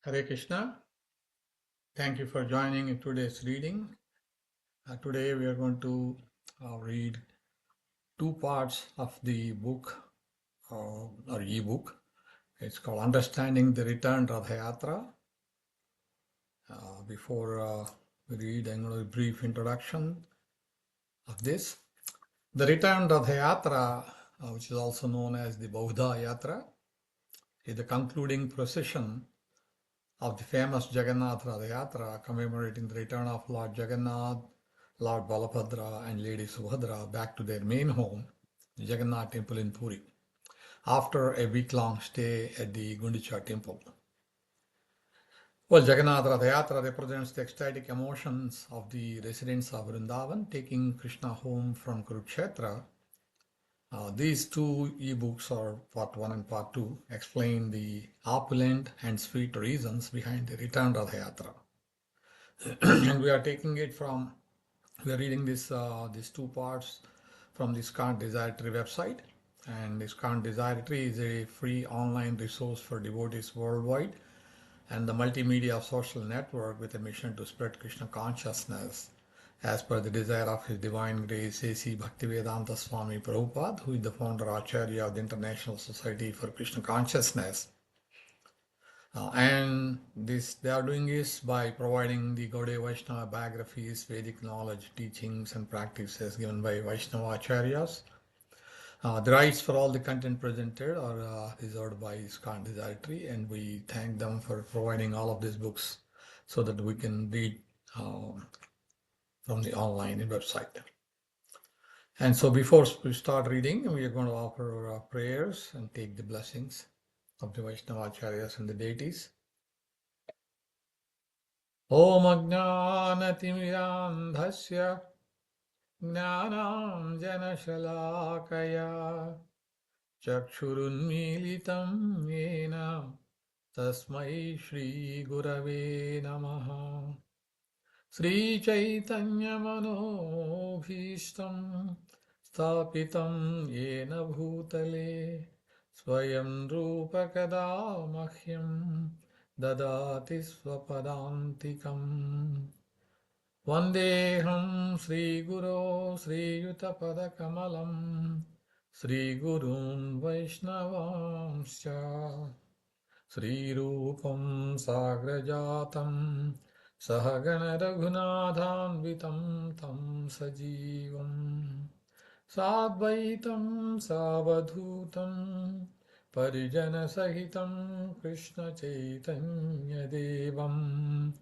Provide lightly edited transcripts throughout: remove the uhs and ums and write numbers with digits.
Hare Krishna. Thank you for joining in today's reading. Today we are going to read two parts of the book or e-book. It's called Understanding the Return Ratha Yatra. Before we read, I'm going to do a brief introduction of this. The Return Ratha Yatra, which is also known as the Bahudha Yatra, is the concluding procession of the famous Jagannath Ratha Yatra, commemorating the return of Lord Jagannath, Lord Balabhadra and Lady Subhadra back to their main home, the Jagannath Temple in Puri, after a week-long stay at the Gundicha Temple. Well, Jagannath Ratha Yatra represents the ecstatic emotions of the residents of Vrindavan, taking Krishna home from Kurukshetra. These two e-books, or part 1 and part 2, explain the opulent and sweet reasons behind the Return Ratha Yatra. And we are reading these two parts from the ISKCON Desire Tree website. And ISKCON Desire Tree is a free online resource for devotees worldwide and the multimedia social network with a mission to spread Krishna consciousness as per the desire of His Divine Grace A.C. Bhaktivedanta Swami Prabhupada, who is the Founder-Ācārya of the International Society for Krishna Consciousness. And this they are doing this by providing the Gaudiya Vaishnava Biographies, Vedic knowledge, teachings and practices given by Vaishnava Acharyas. The rights for all the content presented are reserved by ISKCON Desire Tree, and we thank them for providing all of these books so that we can read from the online website. And so before we start reading, we are going to offer prayers and take the blessings of the Vaishnava Acharyas and the deities. Om Ajnanatimirandhasya Jnanam Janashalakaya Chakshurunmilitam Yena Tasmai Shri Gurave Namaha Sri Chaitanya Manobhishtam Sthapitam Yena Bhutale Swayam Rupa Kada Mahyam Dadati Swapadantikam Vandeham Sri Guru Sri Yutapada Kamalam Sri Gurun Vaishnavamscha Sri Rupam Sagrajatam Sahagana Raghunathanvitam Tam Sajivam Sadvaitam Savadhutam Parijana Sahitam Krishna Chaitanya Devam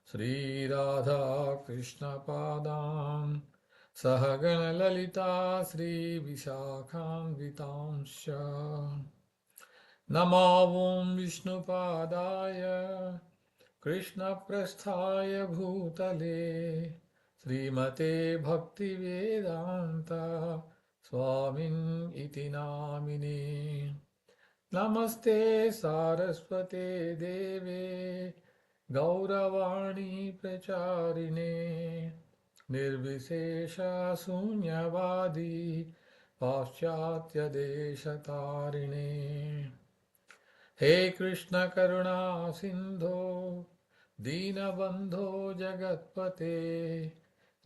Sri Radha Krishna Padam Sahagana Lalita Sri Vishakhanvitamsha Namo Vishnu Padaya Krishna Prasthaya Bhutale Srimate Bhaktivedanta Swamin Iti Namine Namaste Saraswate Deve Gauravani Pracharine Nirvishesha Sunyavadi Paschatya Deshatarine He Krishna Karuna Sindho Dinabandho Jagatpate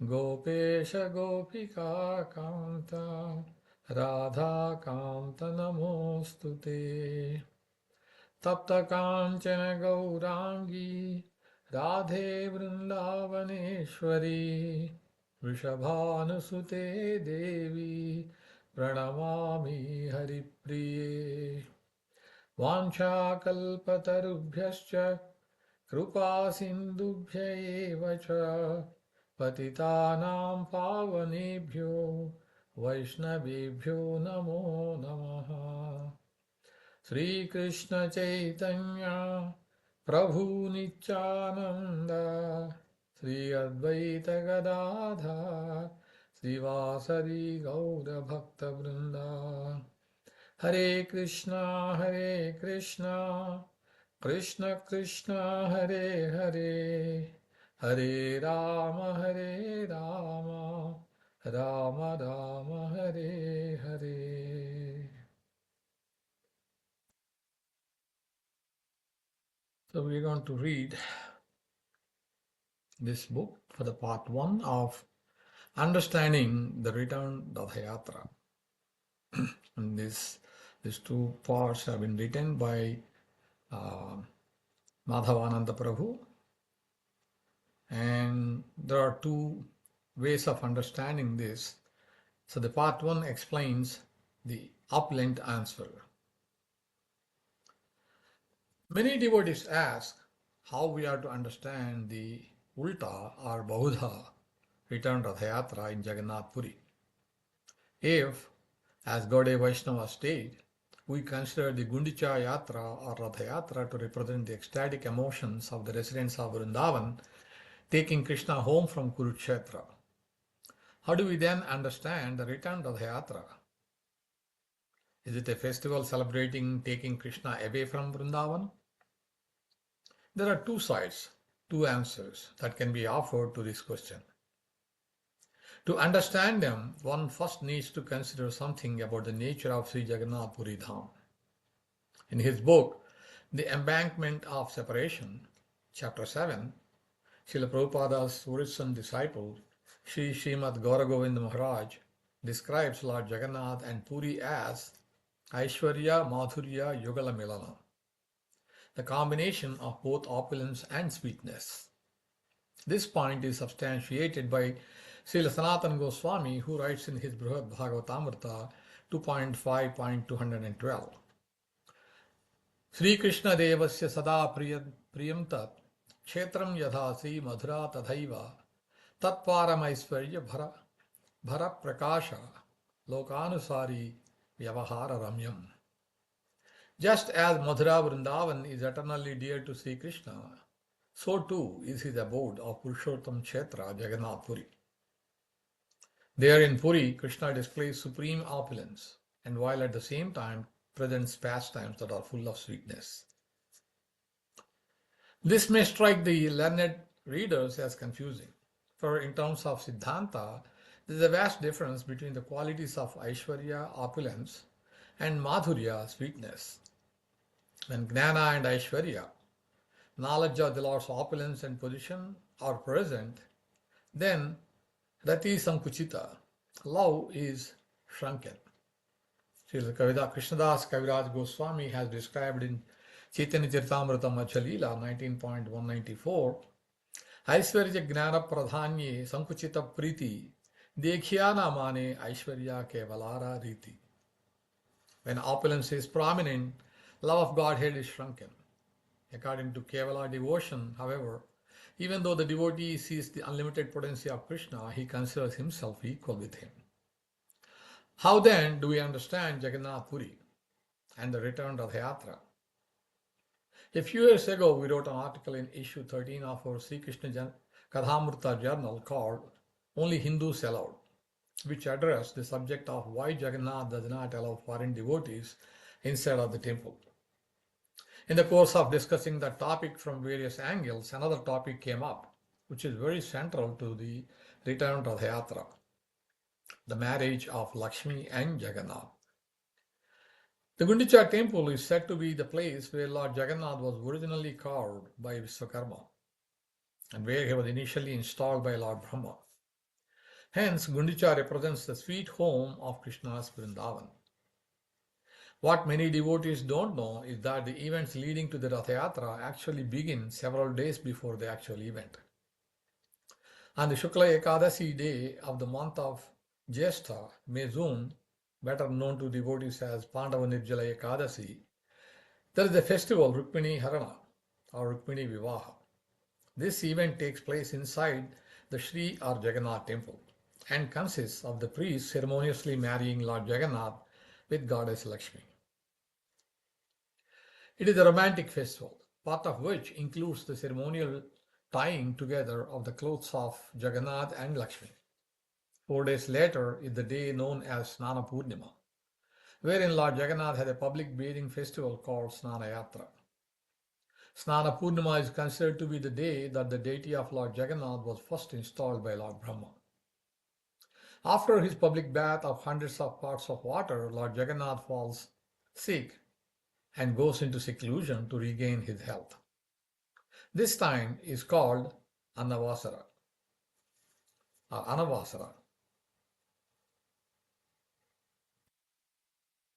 Gopesha Gopika Kanta Radha Kanta Namostute Tapta Kanchana Gaurangi Radhe Vrindavaneshwari Vrishabhanusute Devi Pranamami Haripriye Vanchakalpatarubhyascha Kripa Sindubhya eva cha Patitanam Pavanebhyo Vaishnavebhyo Namo Namaha Sri Krishna Chaitanya Prabhu Nityananda Sri Advaita Gadadha Srivasari Gaura Bhakta Vrinda Hare Krishna Krishna Krishna Hare Hare Hare Rama Rama Rama Hare Hare So we're going to read this book for the part 1 of Understanding the Return Ratha Yatra. And these two parts have been written by Madhavananda Prabhu. And there are two ways of understanding this. So the part 1 explains the opulent answer. Many devotees ask how we are to understand the Ulta or Bahudha Return Ratha Yatra in Jagannath Puri. If, as Gaudiya Vaishnava state, we consider the Gundicha Yatra or Ratha Yatra to represent the ecstatic emotions of the residents of Vrindavan taking Krishna home from Kurukshetra, how do we then understand the Return Ratha Yatra? Is it a festival celebrating taking Krishna away from Vrindavan? There are two sides, two answers that can be offered to this question. To understand them, one first needs to consider something about the nature of Sri Jagannath Puri Dham. In his book, The Embankment of Separation, Chapter 7, Srila Prabhupada's recent disciple, Sri Srimad Gauragovinda Maharaj, describes Lord Jagannath and Puri as Aishwarya Madhurya Yugala Milana, the combination of both opulence and sweetness. This point is substantiated by Srila Sanatana Goswami, who writes in his Brihad Bhagavatamrita 2.5.212. Sri Krishna Devasya Sada Priyam Tat Kshetram Yadhasi Madhura Tadhaiva Tatparamaisvarya Bhara Prakasha Lokanusari Vyavahara Ramyam. Just as Madhura Vrindavan is eternally dear to Sri Krishna, so too is his abode of Purushottam Kshetra, Jagannath Puri. There in Puri, Krishna displays supreme opulence, and while at the same time presents pastimes that are full of sweetness. This may strike the learned readers as confusing, for in terms of Siddhanta, there is a vast difference between the qualities of Aishwarya, opulence, and Madhurya, sweetness. When Gnana and Aishwarya, knowledge of the Lord's opulence and position, are present, then Rati Sankuchita, love is shrunken. Srila Krishnadas Kaviraj Goswami has described in Chaitanya Charitamrita Machalila 19.194, Aishwarya Gnana Pradhanye Sankuchita Priti Dekhyana Mane Aishwarya Kevalara Riti. When opulence is prominent, love of Godhead is shrunken. According to Kevala devotion, however, even though the devotee sees the unlimited potency of Krishna, he considers himself equal with him. How then do we understand Jagannath Puri and the Return Ratha Yatra? A few years ago, we wrote an article in issue 13 of our Sri Krishna Kadhamrita journal called Only Hindus Allowed, which addressed the subject of why Jagannath does not allow foreign devotees inside of the temple. In the course of discussing that topic from various angles, another topic came up, which is very central to the Return Ratha Yatra, the marriage of Lakshmi and Jagannath. The Gundicha Temple is said to be the place where Lord Jagannath was originally carved by Vishwakarma and where he was initially installed by Lord Brahma. Hence, Gundicha represents the sweet home of Krishna's Vrindavan. What many devotees don't know is that the events leading to the Ratha Yatra actually begin several days before the actual event. On the Shukla Ekadasi day of the month of Jyeshtha, May June, better known to devotees as Pandava Nirjala Ekadasi, there is a festival Rukmini Harana or Rukmini Vivaha. This event takes place inside the Sri or Jagannath Temple and consists of the priest ceremoniously marrying Lord Jagannath with Goddess Lakshmi. It is a romantic festival, part of which includes the ceremonial tying together of the clothes of Jagannath and Lakshmi. 4 days later is the day known as Snana Purnima, wherein Lord Jagannath had a public bathing festival called Snana Yatra. Snana Purnima is considered to be the day that the deity of Lord Jagannath was first installed by Lord Brahma. After his public bath of hundreds of parts of water, Lord Jagannath falls sick and goes into seclusion to regain his health. This time is called Annavasara or Anavasara.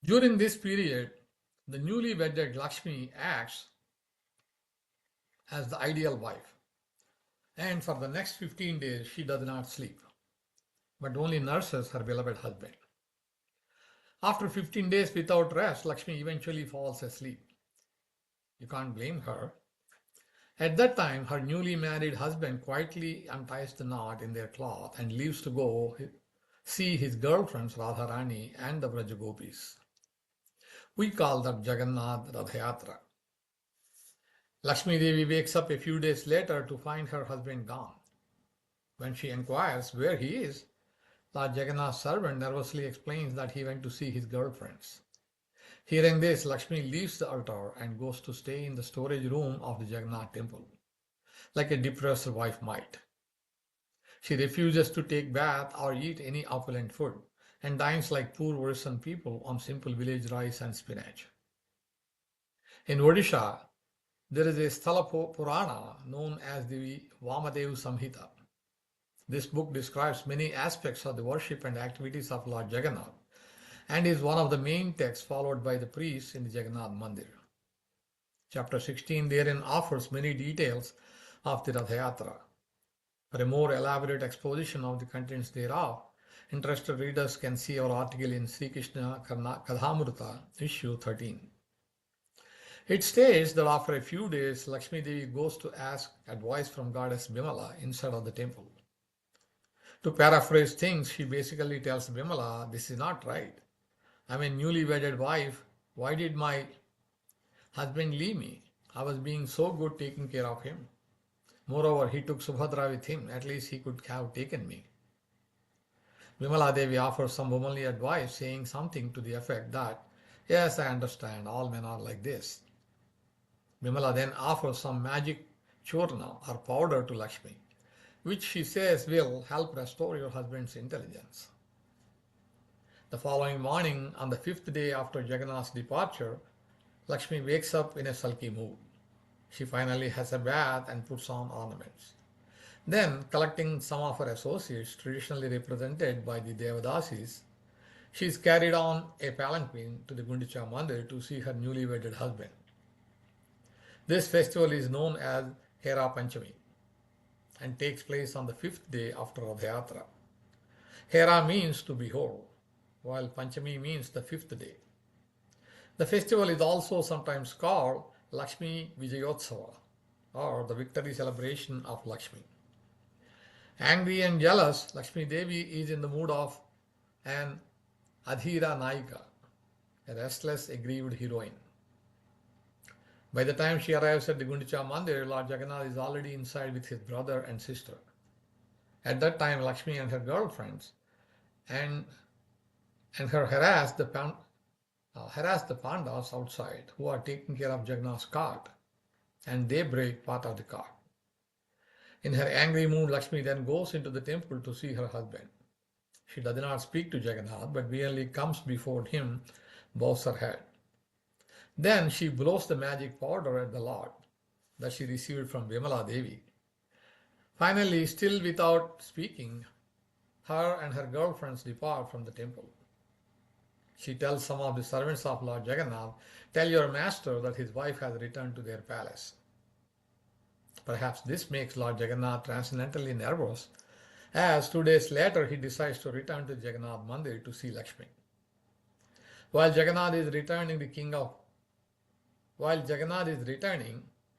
During this period, the newly wedded Lakshmi acts as the ideal wife, and for the next 15 days she does not sleep, but only nurses her beloved husband. After 15 days without rest, Lakshmi eventually falls asleep. You can't blame her. At that time, her newly married husband quietly unties the knot in their cloth and leaves to go see his girlfriends Radharani and the Vrajagopis. We call that Jagannath Ratha Yatra. Lakshmi Devi wakes up a few days later to find her husband gone. When she inquires where he is, Lord Jagannath's servant nervously explains that he went to see his girlfriends. Hearing this, Lakshmi leaves the altar and goes to stay in the storage room of the Jagannath Temple, like a depressed wife might. She refuses to take bath or eat any opulent food and dines like poor Orissa people on simple village rice and spinach. In Odisha, there is a Sthala Purana known as the Vamadev Samhita. This book describes many aspects of the worship and activities of Lord Jagannath and is one of the main texts followed by the priests in the Jagannath Mandir. Chapter 16 therein offers many details of the Ratha Yatra. For a more elaborate exposition of the contents thereof, interested readers can see our article in Sri Krishna Kadhamrita, issue 13. It states that after a few days, Lakshmi Devi goes to ask advice from goddess Bimala inside of the temple. To paraphrase things, she basically tells Bimala, "This is not right. I'm a newly wedded wife. Why did my husband leave me? I was being so good taking care of him. Moreover, he took Subhadra with him. At least he could have taken me." Bimala Devi offers some womanly advice, saying something to the effect that, "Yes, I understand, all men are like this." Bimala then offers some magic churna or powder to Lakshmi, which she says will help restore your husband's intelligence. The following morning, on the 5th day after Jagannath's departure, Lakshmi wakes up in a sulky mood. She finally has a bath and puts on ornaments. Then, collecting some of her associates, traditionally represented by the Devadasis, she is carried on a palanquin to the Gundicha Mandir to see her newly wedded husband. This festival is known as Hera Panchami and takes place on the 5th day after Ratha Yatra. Hera means to behold, while Panchami means the 5th day. The festival is also sometimes called Lakshmi Vijayotsava, or the victory celebration of Lakshmi. Angry and jealous, Lakshmi Devi is in the mood of an Adhira Naika, a restless, aggrieved heroine. By the time she arrives at the Gundicha Mandir, Lord Jagannath is already inside with his brother and sister. At that time, Lakshmi and her girlfriends and her harass the Pandavas outside who are taking care of Jagannath's cart, and they break part of the cart. In her angry mood, Lakshmi then goes into the temple to see her husband. She does not speak to Jagannath, but merely comes before him, bows her head. Then she blows the magic powder at the Lord that she received from Bimala Devi. Finally, still without speaking, her and her girlfriends depart from the temple. She tells some of the servants of Lord Jagannath, "Tell your master that his wife has returned to their palace." Perhaps this makes Lord Jagannath transcendentally nervous, as 2 days later he decides to return to Jagannath Mandir to see Lakshmi. While Jagannath is returning,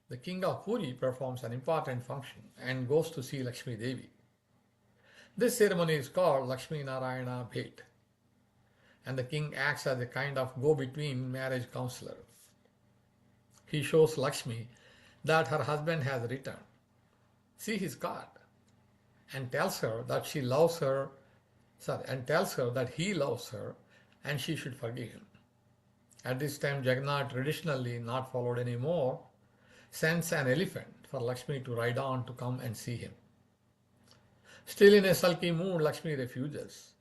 the king of Puri performs an important function and goes to see Lakshmi Devi. This ceremony is called Lakshmi Narayana Bhet, and the king acts as a kind of go-between marriage counselor. He shows Lakshmi that her husband has returned. See his card, and tells her that he loves her, and she should forgive him. At this time, Jagannath, traditionally not followed anymore, sends an elephant for Lakshmi to ride on to come and see him. Still in a sulky mood, Lakshmi refuses.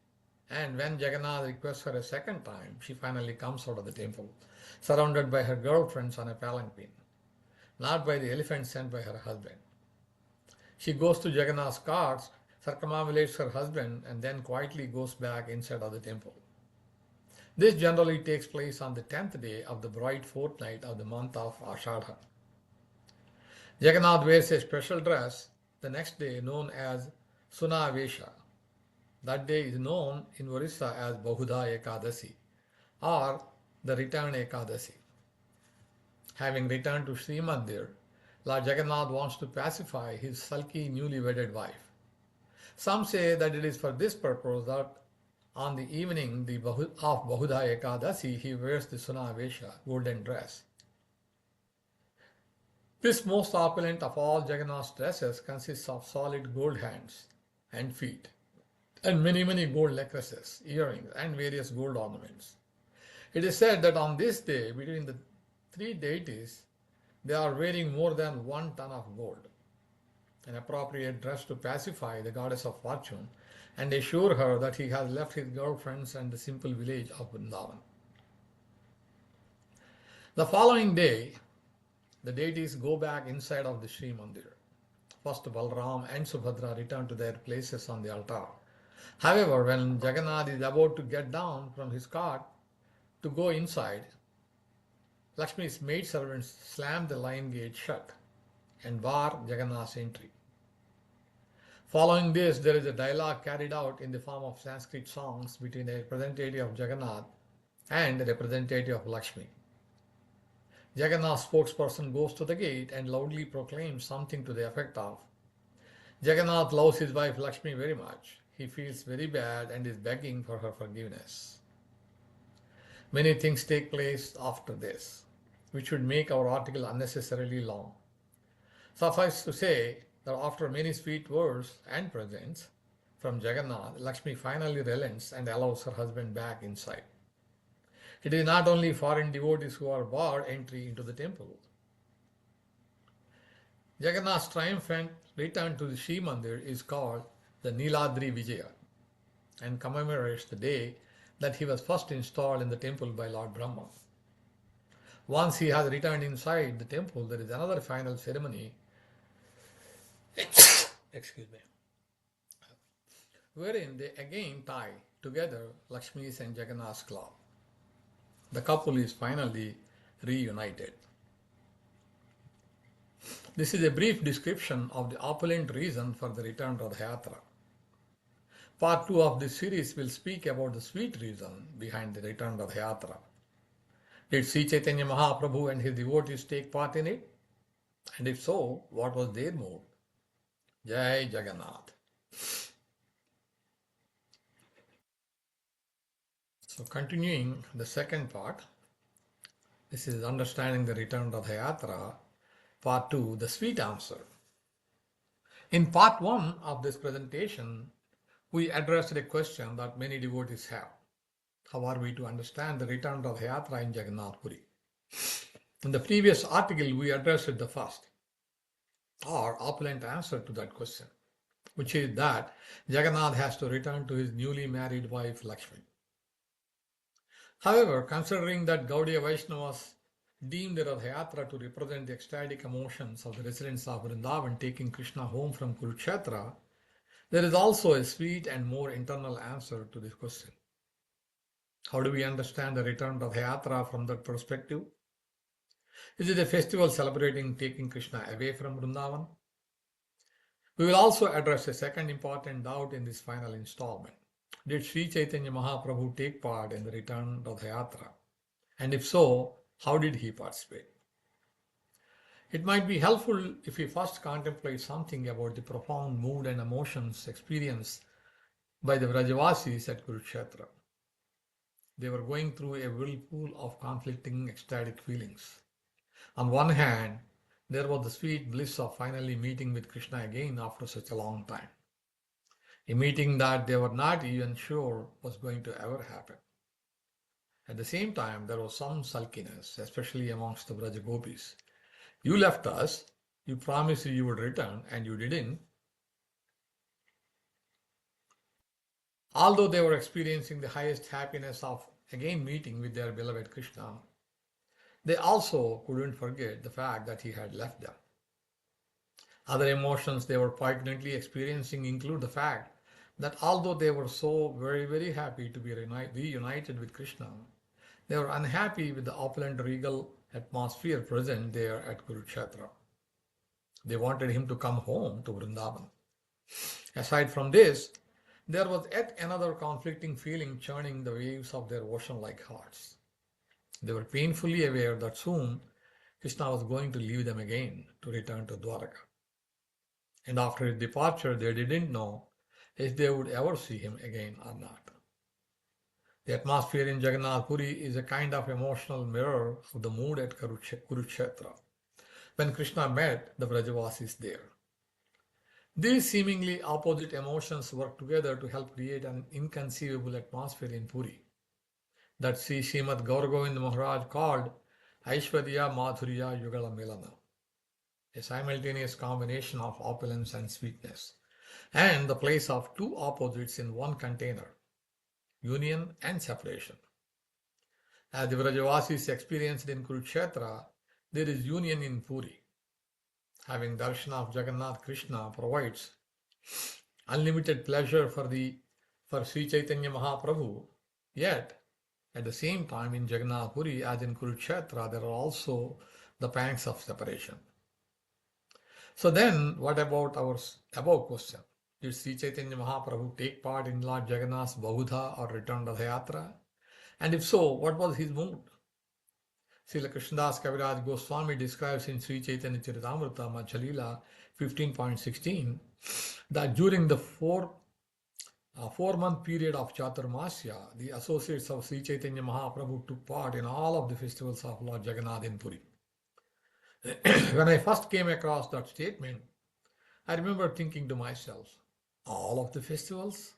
And when Jagannath requests her a second time, she finally comes out of the temple, surrounded by her girlfriends on a palanquin. not by the elephant sent by her husband. She goes to Jagannath's cart, circumambulates her husband, and then quietly goes back inside of the temple. This generally takes place on the 10th day of the bright fortnight of the month of Ashadha. Jagannath wears a special dress the next day known as Sunavesha. That day is known in Orissa as Bahudha Ekadasi or the Return Ekadasi. Having returned to Sri Mandir, Lord Jagannath wants to pacify his sulky newly wedded wife. Some say that it is for this purpose that on the evening of Bahudha Ekadasi he wears the Sunavesha, golden dress. This most opulent of all Jagannath's dresses consists of solid gold hands and feet, and many gold necklaces, earrings, and various gold ornaments. It is said that on this day, between the three deities, they are wearing more than 1 ton of gold, an appropriate dress to pacify the goddess of fortune and assure her that he has left his girlfriends and the simple village of Vrindavan. The following day, the deities go back inside of the Sri Mandir. First, Balram and Subhadra return to their places on the altar. However, when Jagannath is about to get down from his cart to go inside, Lakshmi's maidservants slam the lion gate shut and bar Jagannath's entry. Following this, there is a dialogue carried out in the form of Sanskrit songs between a representative of Jagannath and a representative of Lakshmi. Jagannath's spokesperson goes to the gate and loudly proclaims something to the effect of, Jagannath loves his wife Lakshmi very much. He feels very bad and is begging for her forgiveness. Many things take place after this, which would make our article unnecessarily long. Suffice to say that after many sweet words and presents from Jagannath, Lakshmi finally relents and allows her husband back inside. It is not only foreign devotees who are barred entry into the temple. Jagannath's triumphant return to the Sri Mandir is called the Niladri Vijaya and commemorates the day that he was first installed in the temple by Lord Brahma. Once he has returned inside the temple, there is another final ceremony excuse me, wherein they again tie together Lakshmi's and Jagannath's cloth. The couple is finally reunited. This is a brief description of the opulent reason for the Return Ratha Yatra. Part 2 of this series will speak about the sweet reason behind the Return Ratha Yatra. Did Sri Chaitanya Mahaprabhu and his devotees take part in it? And if so, what was their mood? Jai Jagannath. So continuing the second part, this is understanding the Return Ratha Yatra, part 2, the sweet answer. In part 1 of this presentation, we addressed a question that many devotees have. How are we to understand the Return Ratha Yatra in Jagannath Puri? In the previous article, we addressed the first or opulent answer to that question, which is that Jagannath has to return to his newly married wife Lakshmi. However, considering that Gaudiya Vaishnavas deemed the Ratha Yatra to represent the ecstatic emotions of the residents of Vrindavan taking Krishna home from Kurukshetra, there is also a sweet and more internal answer to this question. How do we understand the Return Ratha Yatra from that perspective? Is it a festival celebrating taking Krishna away from Vrindavan? We will also address a second important doubt in this final installment. Did Sri Chaitanya Mahaprabhu take part in the Return Ratha Yatra? And if so, how did he participate? It might be helpful if we first contemplate something about the profound mood and emotions experienced by the Vrajavasis at Kurukshetra. They were going through a whirlpool of conflicting ecstatic feelings. On one hand, there was the sweet bliss of finally meeting with Krishna again after such a long time. A meeting that they were not even sure was going to ever happen. At the same time, there was some sulkiness, especially amongst the Braja Gopis. You left us, you promised you would return, and you didn't. Although they were experiencing the highest happiness of again meeting with their beloved Krishna, They also couldn't forget the fact that he had left them. Other emotions they were poignantly experiencing include the fact that although they were so very happy to be reunited with Krishna, they were unhappy with the opulent regal atmosphere present there at Kurukshetra. They wanted him to come home to Vrindavan. Aside from this, there was yet another conflicting feeling churning the waves of their ocean-like hearts. They were painfully aware that soon Krishna was going to leave them again to return to Dwaraka. And after his departure, they didn't know if they would ever see him again or not. The atmosphere in Jagannath Puri is a kind of emotional mirror of the mood at Kurukshetra, when Krishna met the Vrajavasis there. These seemingly opposite emotions work together to help create an inconceivable atmosphere in Puri that Sri Srimad Gauragovinda Maharaj called Aishwarya Madhurya Yugala Milana, a simultaneous combination of opulence and sweetness, and the place of two opposites in one container, union and separation. As the Vrajavasis experienced in Kurukshetra, there is union in Puri. Having darshan of Jagannath Krishna provides unlimited pleasure for Sri Chaitanya Mahaprabhu, yet at the same time in Jagannath Puri as in Kurukshetra there are also the pangs of separation. So then what about our above question? Did Sri Chaitanya Mahaprabhu take part in Lord Jagannath's Bahudha or Return Ratha Yatra? And if so, what was his mood? Srila Krishnadas Kaviraj Goswami describes in Sri Chaitanya Charitamrita Madhya 15.16 that during the four-month period of Chaturmasya, the associates of Sri Chaitanya Mahaprabhu took part in all of the festivals of Lord Jagannath in Puri. When I first came across that statement, I remember thinking to myself, all of the festivals?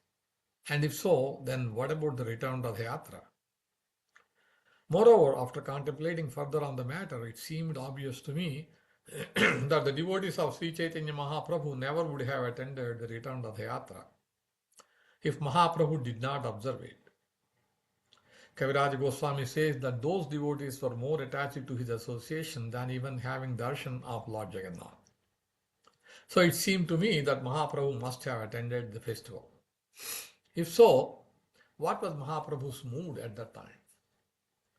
And if so, then what about the Return Ratha Yatra? Moreover, after contemplating further on the matter, it seemed obvious to me that the devotees of Sri Chaitanya Mahaprabhu never would have attended the Return Ratha Yatra if Mahaprabhu did not observe it. Kaviraj Goswami says that those devotees were more attached to his association than even having darshan of Lord Jagannath. So it seemed to me that Mahaprabhu must have attended the festival. If so, what was Mahaprabhu's mood at that time?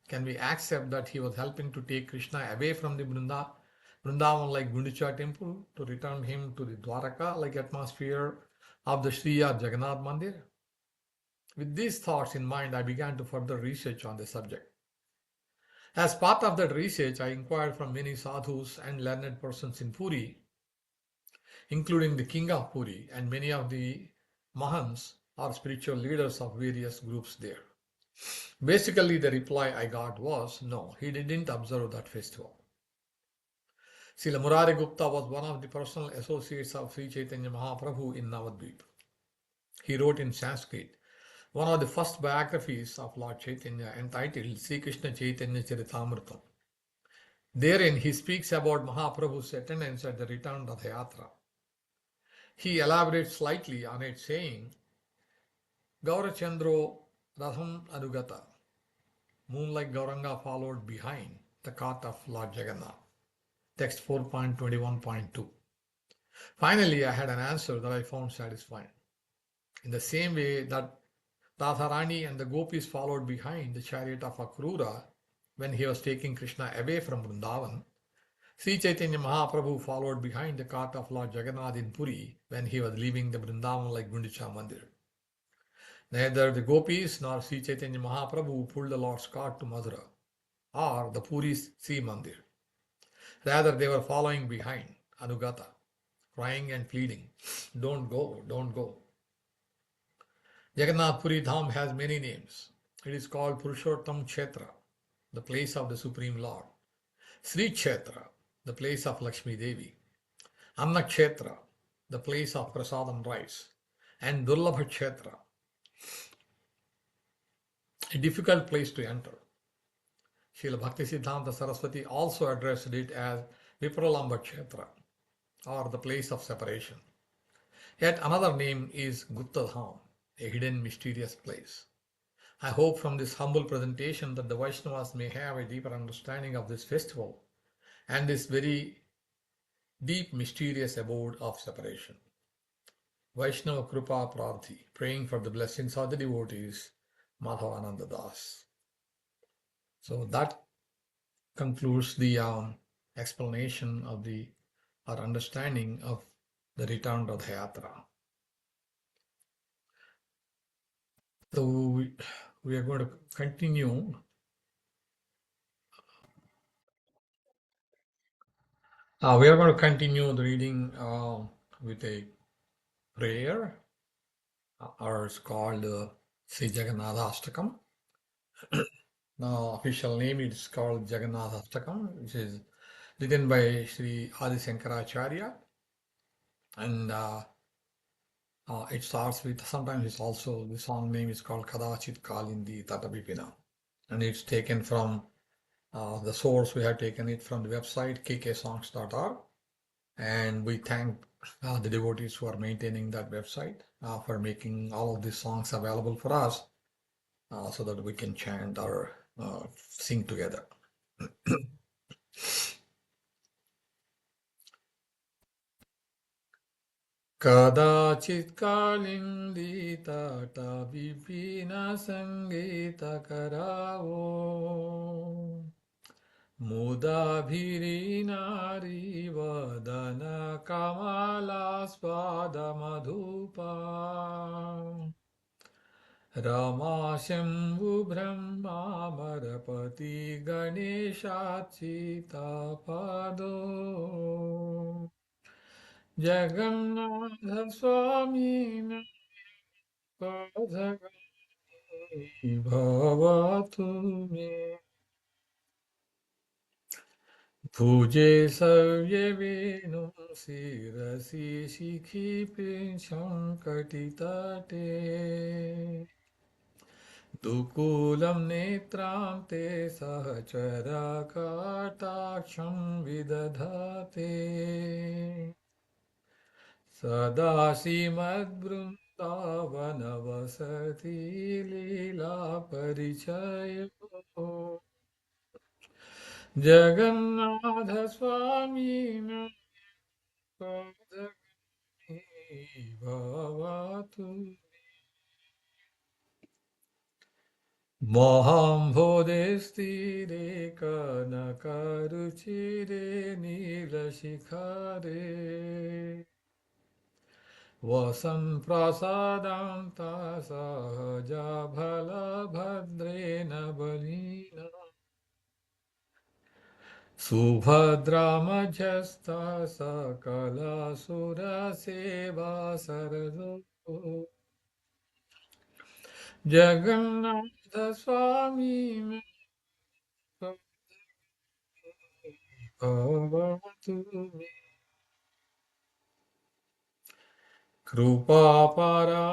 Can we accept that he was helping to take Krishna away from the Vrindavan like Gundicha Temple to return him to the Dwaraka like atmosphere of the Sri or Jagannath Mandir? With these thoughts in mind, I began to further research on the subject. As part of that research, I inquired from many sadhus and learned persons in Puri, including the king of Puri and many of the Mahants or spiritual leaders of various groups there. Basically, the reply I got was, no, he didn't observe that festival. Srila Murari Gupta was one of the personal associates of Sri Chaitanya Mahaprabhu in Navadvip. He wrote in Sanskrit one of the first biographies of Lord Chaitanya entitled Sri Krishna Chaitanya Charitamrita. Therein he speaks about Mahaprabhu's attendance at the Return Ratha Yatra. He elaborates slightly on it saying, Gaurachandro Ratham Anugata, moonlike Gauranga followed behind the cart of Lord Jagannath. Text 4.21.2. Finally, I had an answer that I found satisfying. In the same way that Radharani and the gopis followed behind the chariot of Akrura when he was taking Krishna away from Vrindavan, Sri Chaitanya Mahaprabhu followed behind the cart of Lord Jagannath in Puri when he was leaving the Vrindavan like Gundicha Mandir. Neither the gopis nor Sri Chaitanya Mahaprabhu pulled the Lord's cart to Mathura or the Puri's Sri Mandir. Rather, they were following behind, Anugata, crying and pleading, don't go, don't go. Jagannath Puri Dham has many names. It is called Purushottam Kshetra, the place of the Supreme Lord, Sri Kshetra, the place of Lakshmi Devi, Anna Kshetra, the place of Prasadam rice, and Durlabha Kshetra, a difficult place to enter. Srila Bhaktisiddhanta Saraswati also addressed it as Vipralamba Kshetra, or the place of separation. Yet another name is Gupta Dham, a hidden mysterious place. I hope from this humble presentation that the Vaishnavas may have a deeper understanding of this festival and this very deep, mysterious abode of separation. Vaishnava Kripa Prarthi, praying for the blessings of the devotees, Madhavananda Das. So that concludes the explanation of our understanding of the Return Ratha Yatra. So we are going to continue. We are going to continue the reading with a prayer, or it's called Sri Jagannatha Ashtakam. Now, official name is called Jagannath Ashtakam, which is written by Sri Adi Shankaracharya, and it starts with, sometimes it's also, the song name is called Kadachit Kalindi Tatabipina, and it's taken from the source. We have taken it from the website kksongs.org, and we thank the devotees who are maintaining that website for making all of these songs available for us so that we can chant or sing together. Kadachit kalindi tata vipina sangita karavo Muda bhirinari vadana kamala spada madhupa Rama Shambhu Brahma Marapati Ganeshachita Pado Jagannath Swami Bhavatu Me Puje Savye Venu Sirasi Shikhi Pincham Katitate Dukulam netram te sahachara kataksham vidadhate Sadasi madvrundavana vasati lila parichayo Jagannatha Swami Bhavatu Maham Bodhistire Kanakaruchire Nilashikare Vasam Prasadanta Sahaja Balabhadrena Balina Subhadra Majasta Sakala Sura Seva Sarado Jagannatha Swami Bhavatu Me Krupa Para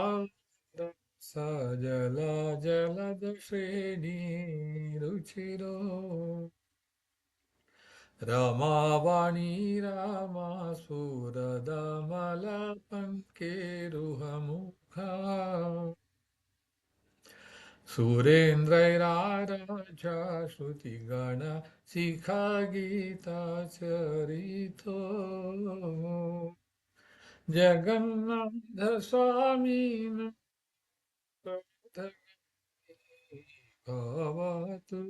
Sajala Jalada Shreni Ruchiro Ramavani Rama Suradamala Pankeruhamukha Surendrairaja Shruti Gana Sikha Gita Charito Jagannatha Swami Bhavatu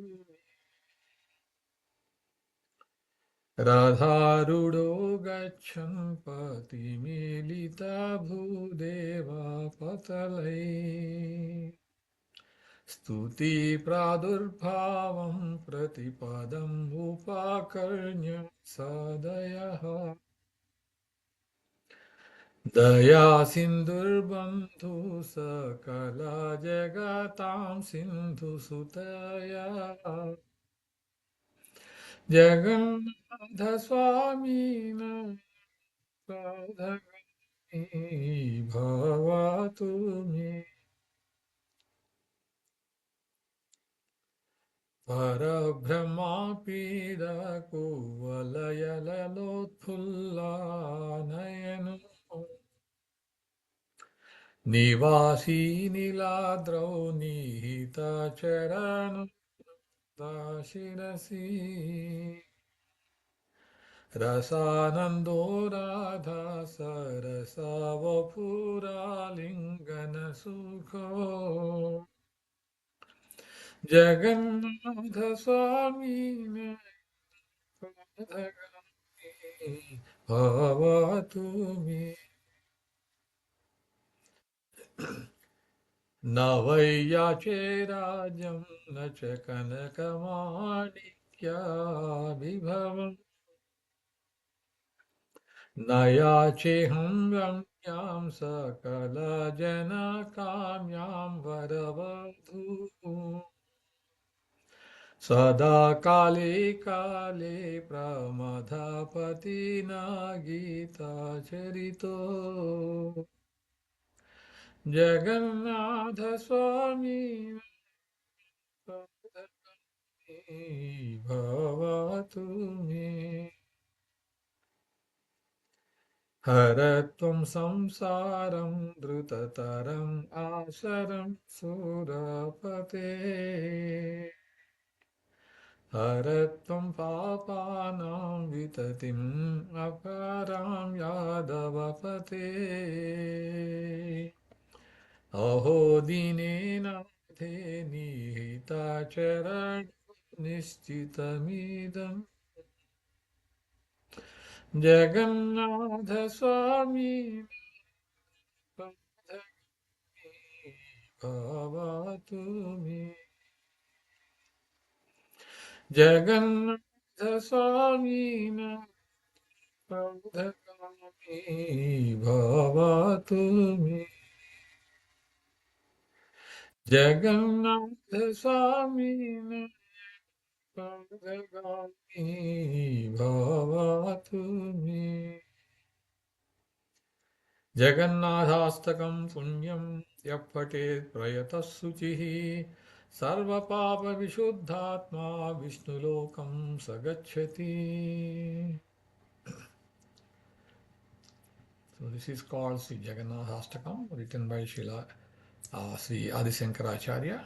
Radharudo Gachan Pati Milita Bhudeva Patalai Stuti Pradurbhavam Pratipadam Upakarnya Sadayaha Daya Sindhurbandhu Sakala Jagatam Sindhu Sutaya Jagannatha Swami Bhavatu Me Parabrahma Pida Kuvalaya Lalotpulla Nayanu निवासी नीलाद्रौ निहितचरणं दाशिरसि रसानन्दो राधा सरसवपुरालिङ्गनसुखो जगन्नाथ स्वामी भवतु मे न वै याचे राज्यं न च कनकमाणिक्याभिभवम् न याचेऽहं रम्यां सकलजनकाम्यां वरवधूः सदा काले काले प्रमथपतिना गीताचरितो जगन्नाथ स्वामी भवतु मे हर त्वं संसारं द्रुततरम् आसरं सुरपते हर त्वं पापानां विततिम् अपरां यादवपते अहो दीनेनाथे निहिताचरण निश्चितमिदम् जगन्नाथ स्वामी भवतु मे जगन्नाथ स्वामी भवतु मे जगन्नाथ स्वामी भवतु मे जगन्नाथास्तकं पुण्यं यः पठेत् प्रयतः शुचिः सर्वपापविशुद्धात्मा विष्णुलोकं स गच्छति. So this is called Sri Jagannathastakam, written by Sri Adi Shankaracharya.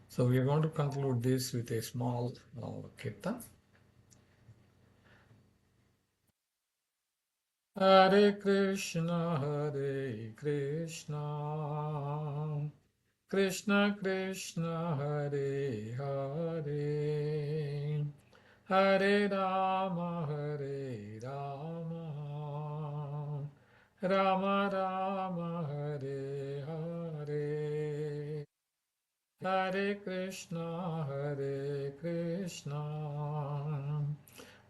So we are going to conclude this with a small kirtan. Hare Krishna, Krishna Krishna, Hare Hare, Hare Rama, Rama Rama, Hare Hare, Hare Krishna,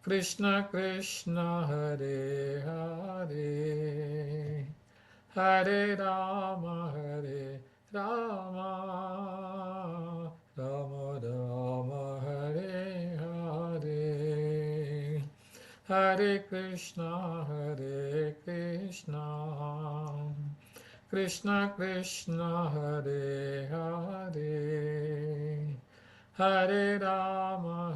Krishna Krishna, Hare Hare, Hare Rama, Rama Rama, Hare Hare, Hare Krishna, Krishna Krishna, Hare Hare, Hare Rama,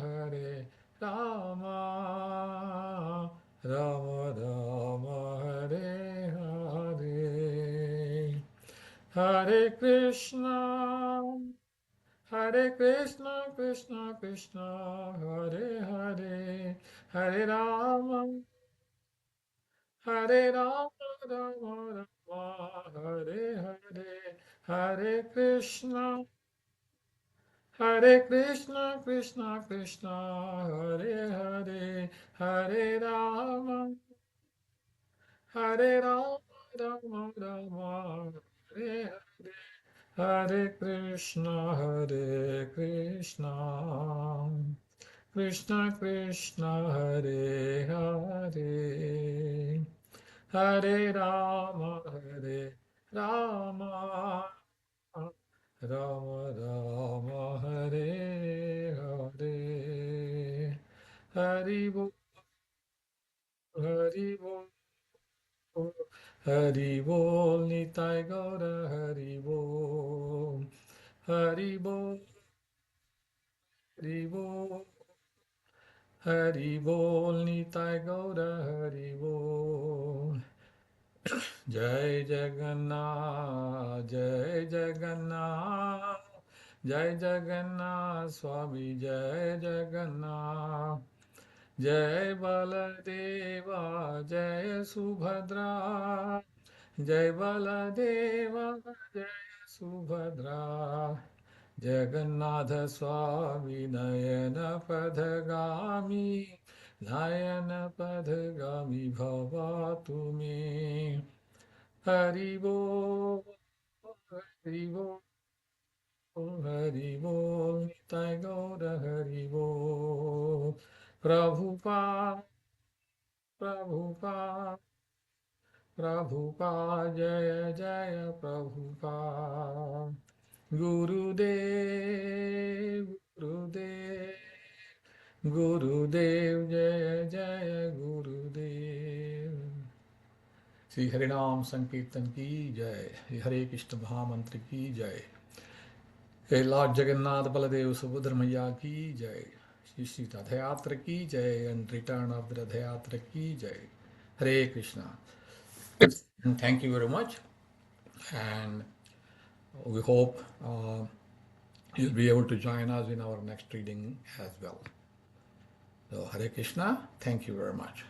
Rama Rama, Hare Hare, Hare Krishna, Krishna Krishna, Hare Hare, Hare Rama, Rama Rama, Hare Hare, Hare Krishna, Krishna Krishna, Hare Hare, Hare Rama, Rama Rama, Hare Hare, Hare Krishna, Krishna Krishna, Hare Hare, Hare Rama, Rama Rama Rama, Hare Hare, Hari Bol, Hari Bol, Hari Bol, Nitai Gaura, Hari Bol, Hari Bol, Hari Bol, Hari Bol, Nitai Gaura, Hari Bol. Jai Jagannath, Jai Jagannath, Jai Jagannath Swami, Jai Jagannath, Jai Baladeva, Jai Subhadra, Jai Baladeva, Jai Subhadra, Jagannatha Swami, Nayana Padagami, Nayana Padagami Bhavatu me. Haribo, Haribo, Haribo, Nitai Gauda Haribo, Prabhupada, Prabhupada, Prabhupada, Jaya Jaya Prabhupada, Gurudev, Gurudev, Gurudev, Jaya Jaya Gurudev. Sri Harinam Sankirtan ki jai, Sri Hare Krishna Mahamantra ki jai, Hey Lord Jagannath Baladev Subhadra Maya ki jai, Shri Ratha Yatra ki jai, and Return of the Ratha Yatra ki jai. Hare Krishna. And thank you very much, and we hope you'll be able to join us in our next reading as well. So Hare Krishna, thank you very much.